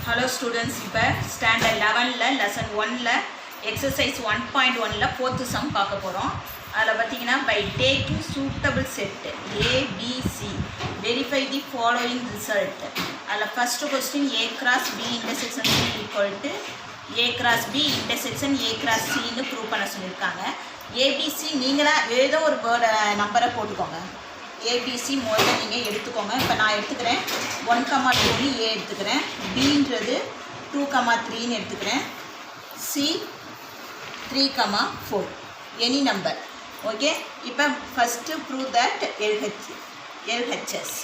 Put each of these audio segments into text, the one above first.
Hello students, இப்போ standard 11ல lesson 1ல எக்ஸசைஸ் 1.1ல 4th சம் பார்க்க போகிறோம். அதில் பார்த்தீங்கன்னா by taking suitable set ABC verify the following result. அதில் first question A cross B intersection C equal to A cross B intersection A cross C ன்னு ப்ரூவ் பண்ண சொல்லியிருக்காங்க. ABC நீங்களாக ஏதோ ஒரு நம்பரை போட்டுக்கோங்க. ஏபிசி முதல்ல நீங்கள் எடுத்துக்கோங்க. இப்போ நான் எடுத்துக்கிறேன் 1,2 ஏ எடுத்துக்கிறேன், பின்றது 2,3ன்னு எடுத்துக்கிறேன், சி 3,4 எனி நம்பர். ஓகே, இப்போ first prove that LHS.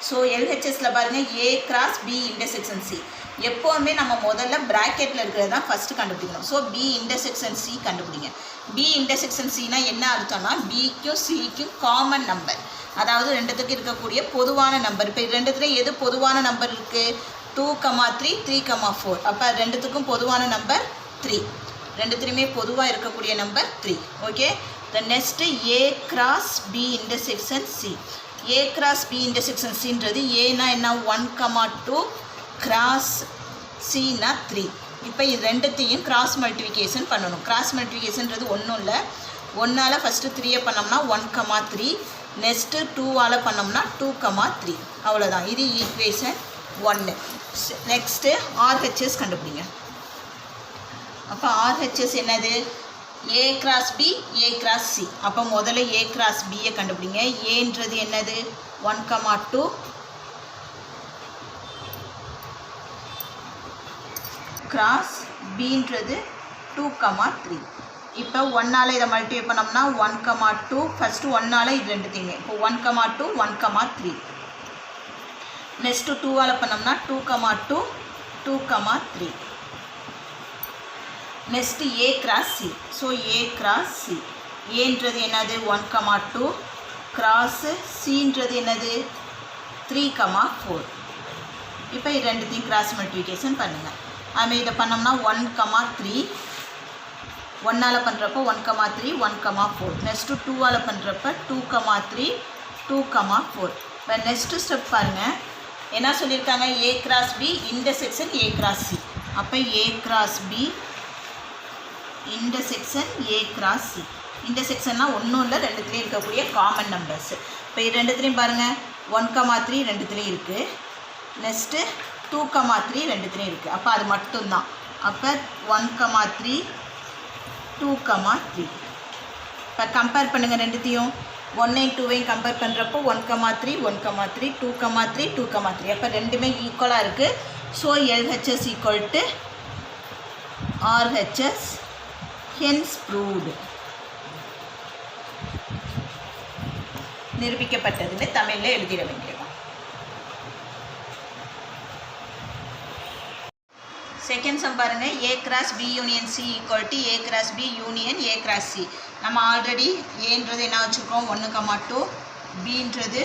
So எல்ஹெச்எஸில் பாருங்கள் A cross B intersection C. எப்போவுமே நம்ம முதல்ல ப்ராக்கெட்டில் இருக்கிறது தான் ஃபஸ்ட்டு கண்டுபிடிக்கணும். ஸோ பி இன்டர்செக்ஷன் சி கண்டுபிடிங்க. பி இன்டர்செக்ஷன் சினா என்ன அர்த்தம்னா பிக்கும் சிக்கும் காமன் நம்பர், அதாவது ரெண்டுத்துக்கு இருக்கக்கூடிய பொதுவான நம்பர். இப்போ ரெண்டுத்துலேயும் எது பொதுவான நம்பர் இருக்குது? 2,3 3,4. அப்போ ரெண்டுத்துக்கும் பொதுவான நம்பர் 3. ரெண்டுத்துலேயுமே பொதுவாக இருக்கக்கூடிய number 3. Okay, the next A cross B intersection C. A cross B intersection சின்றது ஏன்னா என்ன 1,2 கிராஸ் சின்னா 3. இப்போ இது ரெண்டுத்தையும் கிராஸ் மல்டிபிகேஷன் பண்ணணும். கிராஸ் மல்டிபிகேஷன்றது ஒன்றும் இல்லை, 1ஆல் ஃபஸ்ட்டு 3 பண்ணோம்னா 1,3, நெக்ஸ்ட்டு 2ஆல் பண்ணோம்னா 2,3. அவ்வளோதான். இது ஈக்குவேஷன் 1. நெக்ஸ்ட்டு ஆர்ஹெச்எஸ் கண்டுபிடிங்க. அப்போ ஆர்ஹெச்எஸ் என்னது? A cross B A cross C. அப்போ முதல்ல ஏ கிராஸ் பியை கண்டுபிடிங்க. ஏன்றது என்னது? 1,2 கிராஸ் பின்றது 2,3. இப்போ 1ஆல் இதை மல்டிப்ளை பண்ணோம்னா 1,2. ஃபஸ்ட்டு 1ஆல் இது ரெண்டுத்தையுமே. இப்போ 1,2 1,3. நெக்ஸ்ட்டு 2ஆல் பண்ணோம்னா 2,2 2,3. Next A cross C. So A cross C ஏன்றது என்னது? 1,2 கிராஸு சின்றது என்னது? 3,4. இப்போ இது ரெண்டுத்தையும் கிராஸ் மல்டிபிகேஷன் பண்ணுங்கள். அதுமாதிரி இதை பண்ணோம்னா 1,3. 1ஆல் பண்ணுறப்போ 1,3 1,4. நெக்ஸ்ட்டு 2ஆல் பண்ணுறப்ப 2,3 2,4. இப்போ நெக்ஸ்ட்டு ஸ்டெப் பாருங்கள், என்ன சொல்லியிருக்காங்க? A cross B intersection A cross C. அப்போ A cross B intersection A cross C. இன்டர்செக்ஷன்னா ஒன்றும் இல்லை, ரெண்டுத்துலேயும் இருக்கக்கூடிய காமன் நம்பர்ஸ். இப்போ இது ரெண்டுத்துலேயும் பாருங்கள், 1,3 ரெண்டுத்துலேயும் இருக்குது, நெக்ஸ்ட்டு 2,3 ரெண்டுத்துலேயும் இருக்குது. அப்போ அது மட்டும்தான். அப்போ 1,3 2,3. இப்போ கம்பேர் பண்ணுங்கள் ரெண்டுத்தையும். 1ஐயும் 2ஐயும் கம்பேர் பண்ணுறப்போ 1,3 1,3 2,3 2,3. அப்போ ரெண்டுமே ஈக்குவலாக இருக்குது. So LHS equal to RHS, hence proved. நிரூபிக்கப்பட்டதுன்னு தமிழில் எழுதிட வேண்டியது. செகண்ட் சம் பாருங்கள், A cross B union C equal to A cross B union A cross C. நம்ம ஆல்ரெடி ஏன்றது என்ன வச்சுருக்கோம்? 1,2, பின்றது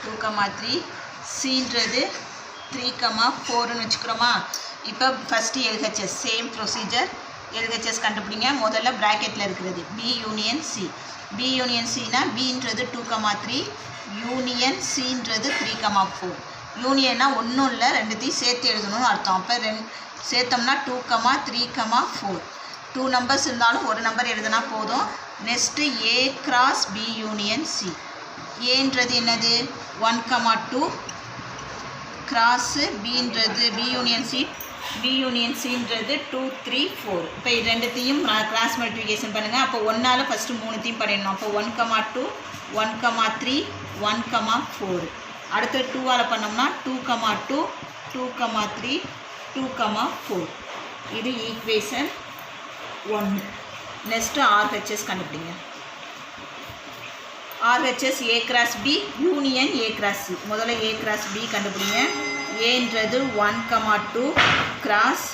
2,3, சின்றது 3,4ன்னு வச்சுக்கிறோமா? இப்போ first LHS same procedure. LHS கண்டுபிடிங்க. முதல்ல ப்ராக்கெட்டில் இருக்கிறது B union C. B union சினா பின்றது 2,3, யூனியன் சின்றது 3,4. யூனியன்னா ஒன்றும் இல்லை, ரெண்டுத்தையும் சேர்த்து எழுதணும்னு அர்த்தம். அப்போ சேர்த்தோம்னா 2,3,4. 2 நம்பர்ஸ் இருந்தாலும் ஒரு நம்பர் எழுதுனா போதும். Next A cross B union C. ஏன்றது என்னது? 1,2 கிராஸு பின்றது B union C. B union சின்றது 2 3 4. இப்போ இது ரெண்டுத்தையும் கிராஸ் மல்டிபிகேஷன் பண்ணுங்கள். அப்போ 1ஆல் ஃபஸ்ட்டு 3த்தையும் பண்ணிடணும். அப்போ 1,2 1,3 1,4. அடுத்து 2ஆல் பண்ணோம்னா 2,2 2,3 2,4. இது ஈக்குவேஷன் 1. நெக்ஸ்ட்டு ஆர்ஹெச்எஸ் கண்டுபிடிங்க. RHS A cross B union A cross C. முதல்ல ஏ கிராஸ் பி கண்டுபிடிங்க. ஏன்றது 1,2 கிராஸ்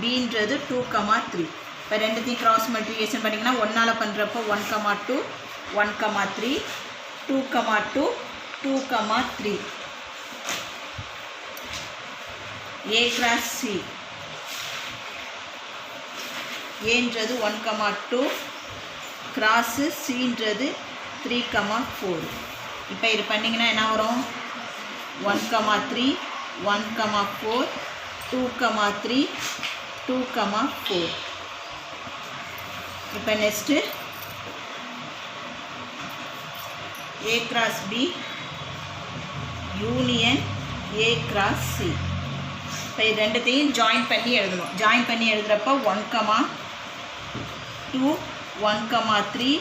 பின்றது 2,3. இப்போ ரெண்டுத்தையும் கிராஸ் மல்டிபிகேஷன் பண்ணிங்கன்னா 1ஆல் பண்ணுறப்போ 1,2 1,3 2,2 2,3. ஏ கிராஸ் சி ஏன்றது 1,2 கிராஸு சின்றது 3,4. இப்போ இது பண்ணிங்கன்னா என்ன வரும்? 1,3 1, 4, 2, 3, 2, 4. இப்போ next A cross B union A cross C. இப்போ இது ரெண்டுத்தையும் ஜாயின் பண்ணி எழுதணும். ஜாயின் பண்ணி எழுதுகிறப்ப 1, 2, 1, 3,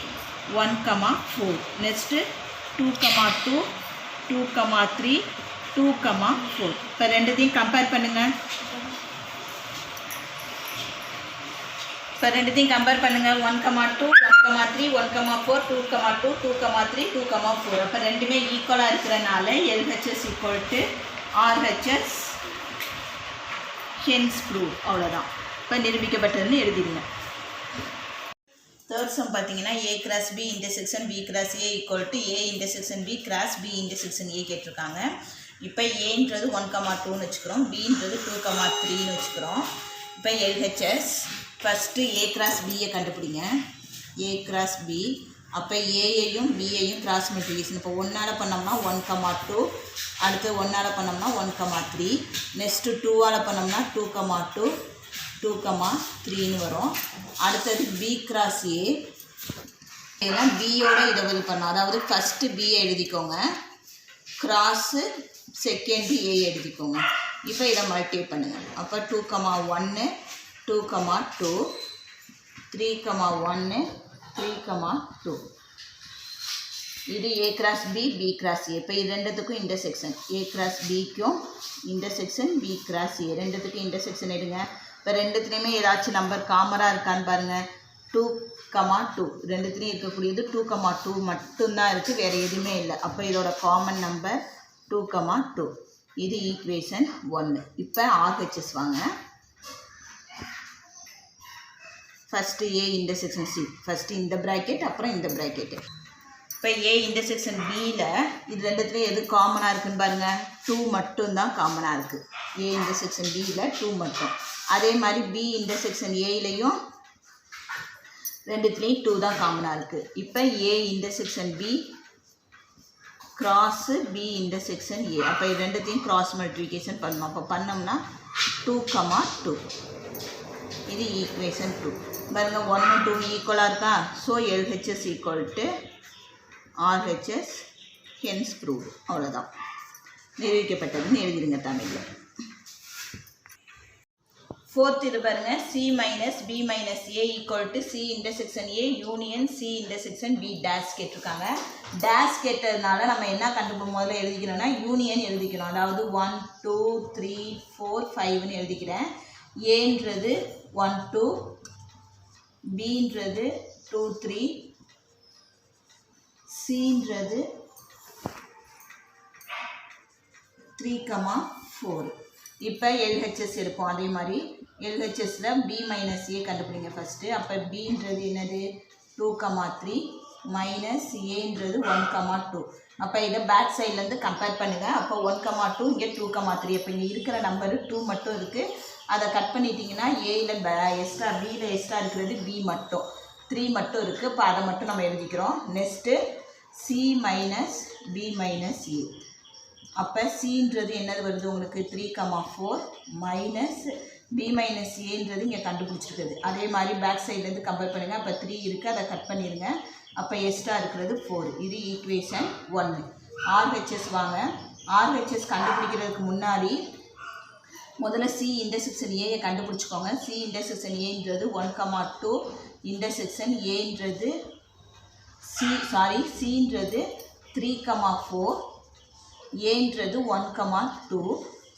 1, 4. நெக்ஸ்ட்டு 2, 2, 2, 3, 2, 4. இப்போ ரெண்டுத்தையும் கம்பேர் பண்ணுங்கள். இப்போ ரெண்டுத்தையும் கம்பேர் பண்ணுங்கள். 1, 2, 1, 3, 1, 4, 2, 2, 2, 3, 2, 4. அப்போ ரெண்டுமே ஈக்குவலாக இருக்கிறனால LHS = RHS, hence proved. அவ்வளோதான். இப்போ நிரூபிக்கப்பட்டதுன்னு எழுதிடுங்க. தேர்ட் சம் பார்த்தீங்கன்னா A cross B intersection B cross A = A intersection B cross B intersection A கேட்டிருக்காங்க. இப்போ ஏன்றது 1, 2ன்னு வச்சுக்கிறோம். Bன்றது 2, 3ன்னு வச்சுக்கிறோம். இப்போ LHS ஃபஸ்ட்டு A cross Bயை கண்டுபிடிங்க. A cross B. அப்போ ஏயையும் பியையும் கிராஸ் மல்டிப்ளிகேஷன். இப்போ 1ஆல் பண்ணோம்னா 1, 2. அடுத்து 1ஆல் பண்ணோம்னா 1, 3. நெக்ஸ்ட்டு 2ஆல் பண்ணோம்னா 2, 2, 2, 3ன்னு வரும். அடுத்தது B cross A. இதெல்லாம் பியோட இதை இது பண்ணோம். அதாவது ஃபஸ்ட்டு பியை எழுதிக்கோங்க, கிராஸு செகண்டு ஏ எழுதிக்கோங்க. இப்போ இதை மல்டிப்ளை பண்ணுங்கள். அப்போ 2, 1, 2, 2, 3, 1, 3, 2. இது A cross B, B cross A. இப்போ இது ரெண்டுத்துக்கும் இன்டர்செக்ஷன். A cross Bக்கும் இன்டர்செக்ஷன் B cross A. ரெண்டுத்துக்கும் இன்டர்செக்ஷன் எடுங்க. இப்போ ரெண்டுத்துலேயுமே ஏதாச்சும் நம்பர் காமனாக இருக்கான்னு பாருங்கள். 2, 2. ரெண்டுத்துலேயும் இருக்கக்கூடியது 2, 2 மட்டும்தான் இருக்குது, வேறு எதுவுமே இல்லை. அப்போ இதோட காமன் நம்பர் 2, 2. இது ஈக்குவேஷன் 1. இப்போ RHS வாங்க. First A intersection C. First இந்த ப்ராக்கெட், அப்புறம் இந்த ப்ராக்கெட்டு. இப்போ A intersection Bயில் இது ரெண்டுத்துலேயும் எது காமனாக இருக்குதுன்னு பாருங்கள். 2 மட்டும்தான் காமனாக இருக்குது. A intersection Bயில் 2 மட்டும். அதே மாதிரி B intersection Aலையும் ரெண்டுத்துலேயும் 2 தான் காமனாக இருக்குது. இப்போ A intersection B cross B intersection A. அப்போ இது ரெண்டுத்தையும் கிராஸ் மல்டிப்ளிகேஷன் பண்ணணும். அப்போ பண்ணோம்னா 2, 2. இது ஈக்குவேஷன் 2. பாருங்கள் 1, 2 ஈக்குவலாக இருக்கா. So LHS = RHS, hence proved. அவ்வளோதான், நிரூபிக்கப்பட்டதுன்னு எழுதிடுங்க தமிழில். ஃபோர்த் இது பாருங்கள். C minus B minus A = C intersection A union C intersection B dash கேட்டிருக்காங்க. டேஷ் கேட்டதுனால நம்ம என்ன கண்டுபிடிக்கும் முதல்ல எழுதிக்கணும்னா யூனியன் எழுதிக்கணும். அதாவது 1, 2, 3, 4, 5ன்னு எழுதிக்கிறேன். ஏன்றது 1, 2, Bன்றது 2, 3, Cன்றது 3, 4. இப்போ LHS இருக்கும். அதே மாதிரி LHSல B minus A கண்டுபிடிங்க ஃபஸ்ட்டு. அப்போ Bன்றது என்னது 2, 3 மைனஸ் ஏன்றது 1, 2. அப்போ இதை பேக் சைட்லேருந்து கம்பேர் பண்ணுங்கள். அப்போ 1, 2, இங்கே 2, 3. அப்போ இங்கே இருக்கிற நம்பரு 2 மட்டும் இருக்குது. அதை கட் பண்ணிட்டீங்கன்னா ஏயில் எக்ஸ்ட்ரா, பியில் எக்ஸ்ட்ரா இருக்கிறது B மட்டும், 3 மட்டும் இருக்குது. இப்போ அதை மட்டும் நம்ம எழுதிக்கிறோம். Next C minus B minus A. அப்போ Cன்றது என்னது வருது உங்களுக்கு 3, 4 மைனஸ் B minus Aன்றது இங்கே கண்டுபிடிச்சிருக்குது. அதே மாதிரி பேக் சைட்லேருந்து கம்பேர் பண்ணுங்கள். அப்போ 3 இருக்குது, அதை கட் பண்ணிடுங்க. அப்போ எக்ஸ்ட்ரா இருக்கிறது 4. இது ஈக்குவேஷன் 1. RHS வாங்க. RHS கண்டுபிடிக்கிறதுக்கு முன்னாடி முதல்ல C intersection Aயை கண்டுபிடிச்சிக்கோங்க. C intersection Aன்றது 1, 2 இன்டர்செக்ஷன் Aன்றது Cன்றது 3, 4, ஏன்றது 1, 2.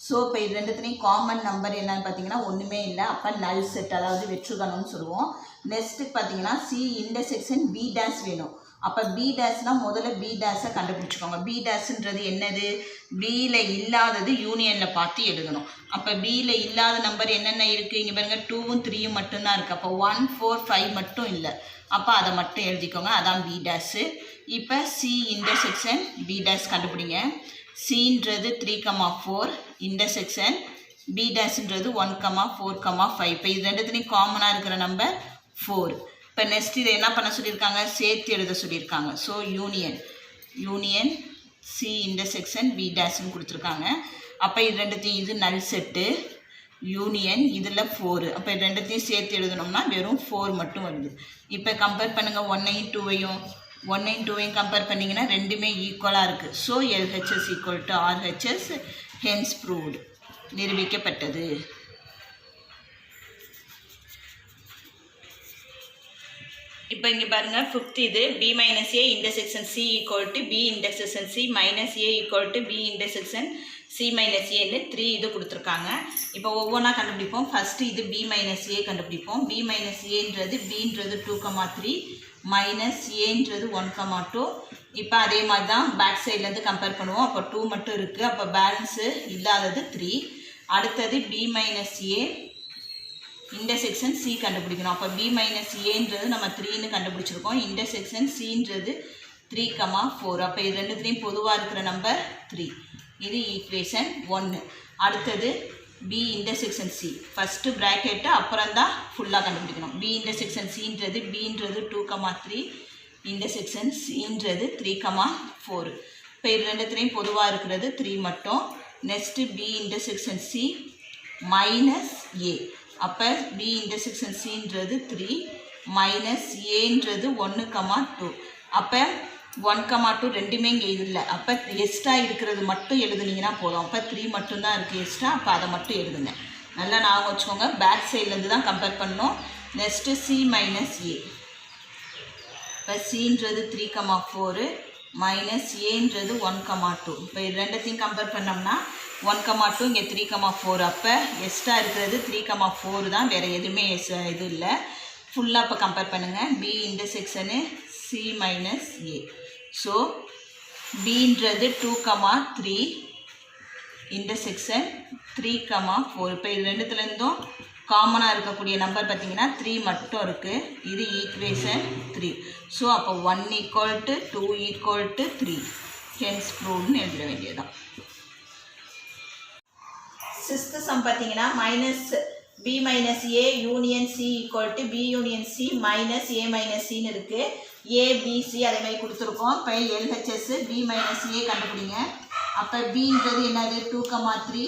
ஸோ இப்போ இது ரெண்டுத்துலேயும் காமன் நம்பர் என்னன்னு பார்த்தீங்கன்னா ஒன்றுமே இல்லை. அப்போ நல் செட், அதாவது வெற்றுகணம்னு சொல்லுவோம். நெக்ஸ்ட்டு பார்த்தீங்கன்னா C intersection B டேஷ் வேணும். அப்போ B டேஷ்னால் முதல்ல B டேஷை கண்டுபிடிச்சிக்கோங்க. B டேஷ்ன்றது என்னது, Bயில் இல்லாதது யூனியனில் பார்த்து எழுதணும். அப்போ Bயில் இல்லாத நம்பர் என்னென்ன இருக்குது இங்கே பாருங்கள். 2ம் 3யும் மட்டும்தான் இருக்குது. அப்போ 1, 4, 5 மட்டும் இல்லை. அப்போ அதை மட்டும் எழுதிக்கோங்க. அதான் B டேஷு. இப்போ C intersection B டேஷ் கண்டுபிடிங்க. Cன்றது 3, 4 இன்டர்செக்ஷன் B டேஷ்ன்றது 1, 4, 5. இப்போ இது ரெண்டுத்துலேயும் காமனாக இருக்கிற நம்பர் 4. இப்போ நெக்ஸ்ட் இதை என்ன பண்ண சொல்லியிருக்காங்க, சேர்த்து எழுத சொல்லியிருக்காங்க. So union C intersection B டேஷ்னு கொடுத்துருக்காங்க. அப்போ இது ரெண்டுத்தையும் இது நல் செட்டு யூனியன் இதில் 4 அப்போ இது ரெண்டுத்தையும் சேர்த்து எழுதணும்னா வெறும் 4 மட்டும் வருது. இப்போ கம்பேர் பண்ணுங்கள் 1ஐயும் 2ஐயும் 1ஐயும் 2ஐயும் கம்பேர் பண்ணிங்கன்னா ரெண்டுமே ஈக்குவலாக இருக்குது. So LHS equal to RHS hence proved நிரூபிக்கப்பட்டது. இப்போ இங்கே பாருங்கள் 5th இது B minus A intersection C equal to B intersection C minus A equal to B intersection C minus Aன்னு 3 இது கொடுத்துருக்காங்க. இப்போ ஒவ்வொன்றா கண்டுபிடிப்போம். ஃபஸ்ட்டு இது B minus A கண்டுபிடிப்போம். B minus Aன்றது Bன்றது 2,3 மைனஸ் ஏன்றது 1,2. இப்போ அதே மாதிரி தான் பேக் சைட்லேருந்து கம்பேர் பண்ணுவோம். அப்போ 2 மட்டும் இருக்குது. அப்போ பேலன்ஸு இல்லாதது 3. அடுத்தது B minus A intersection C கண்டுபிடிக்கணும். அப்போ B minus Aன்றது நம்ம 3ன்னு கண்டுபிடிச்சிருக்கோம். இன்டர்செக்ஷன் Cன்றது 3,4. அப்போ இது ரெண்டுத்துலேயும் பொதுவாக இருக்கிற நம்பர் 3. இது ஈக்குவேஷன் 1. அடுத்தது B intersection C first bracket அப்புறம் தான் ஃபுல்லாக கண்டுபிடிக்கணும். B இன்டர்செக்ஷன் Cன்றது Bன்றது 2,3 இன்டர்செக்ஷன் Cன்றது 3,4. இப்போ இது ரெண்டுத்துலேயும் பொதுவாக இருக்கிறது 3 மட்டும். Next B intersection C minus A. அப்போ B இன்டர்செக்ஷன் Cன்றது 3 மைனஸ் ஏன்றது 1,2. அப்போ 1,2 ரெண்டுமே இங்கே இது இல்லை. அப்போ எக்ஸ்ட்ரா இருக்கிறது மட்டும் எழுதுனீங்கன்னா போதும். அப்போ 3 மட்டும்தான் இருக்குது எக்ஸ்ட்ரா. அப்போ அதை மட்டும் எழுதுங்க. நல்லா ஞாபகம் வச்சுக்கோங்க. பேக் சைட்லேருந்து தான் கம்பேர் பண்ணணும். Next C minus A. இப்போ Cன்றது 3,4 மைனஸ் ஏன்றது 1,2. இப்போ இது ரெண்டுத்தையும் கம்பேர் பண்ணோம்னா 1,2 இங்கே 3,4. அப்போ எக்ஸ்ட்ரா இருக்கிறது 3,4 தான், வேறு எதுவுமே இது இல்லை. ஃபுல்லாக இப்போ கம்பேர் பண்ணுங்கள். B intersection C minus A. So Bன்றது 2,3 இன்டர்செக்ஷன் 3,4. இப்போ இது ரெண்டுத்துலேருந்தும் காமனாக இருக்கக்கூடிய நம்பர் பார்த்திங்கன்னா 3 மட்டும் இருக்குது. இது ஈக்குவேஷன் 3. ஸோ அப்போ 1 equal to 2 equal to 3 hence ப்ரூவ்டுன்னு எழுதிட வேண்டியதுதான். 6th சம் பார்த்தீங்கன்னா minus B minus A union C equal to B union C minus A minus Cன்னு இருக்குது. A B C அதே மாதிரி கொடுத்துருக்கோம். இப்போ LHS B minus A கண்டுபிடிங்க. அப்போ Bன்றது என்னது 2,3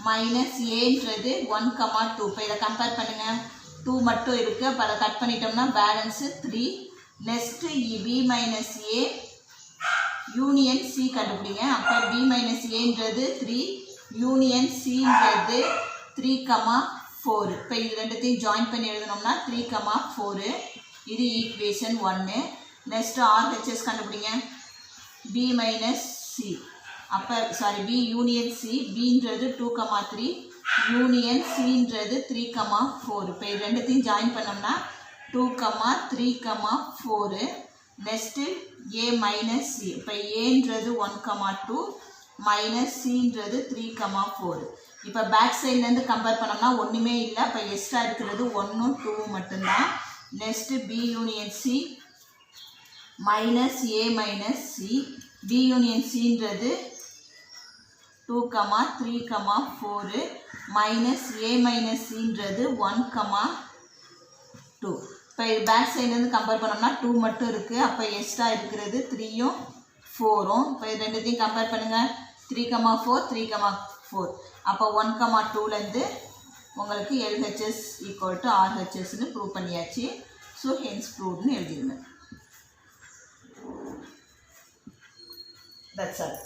மைனஸ் ஏன்றது 1,2. இப்போ இதை கம்பேர் பண்ணுங்கள். 2 மட்டும் இருக்குது. அப்போ அதை கட் பண்ணிட்டோம்னா balance 3. Next B minus A union C கண்டுபிடிங்க. அப்போ B minus Aன்றது 3 யூனியன் Cன்றது 3,4. இப்போ இது ரெண்டுத்தையும் ஜாயின் பண்ணி எழுதணும்னா 3,4. இது ஈக்குவேஷன் 1. நெக்ஸ்ட்டு RHS கண்டுபிடிங்க. B minus C. அப்போ B யூனியன் C. Bன்றது 2,3 யூனியன் Cன்றது 3,4. இப்போ இது ரெண்டுத்தையும் ஜாயின் பண்ணோம்னா 2,3,4. Next A minus C. இப்போ ஏன்றது 1,2 மைனஸ் Cன்றது 3,4. இப்போ பேக் சைட்லேருந்து கம்பேர் பண்ணோம்னா ஒன்றுமே இல்லை. இப்போ எக்ஸ்ட்ரா இருக்கிறது 1 2 மட்டும்தான். Next B union C minus A minus C. B union Cன்றது 2,3,4 மைனஸ் A மைனஸ் Cன்றது 1,2. இப்போ இது பேக் சைட்லேருந்து கம்பேர் பண்ணோம்னா 2 மட்டும் இருக்குது. அப்போ எக்ஸ்ட்ரா இருக்கிறது 3யும் 4ம். இப்போ இது ரெண்டுத்தையும் கம்பேர் பண்ணுங்கள். 3,4 3,4. அப்போ 1,2லேருந்து உங்களுக்கு LHS ஈக்குவல் டு RHSன்னு ப்ரூவ் பண்ணியாச்சு. ஸோ ஹென்ஸ் ப்ரூவ்டுன்னு எழுதிடுங்க. That's all.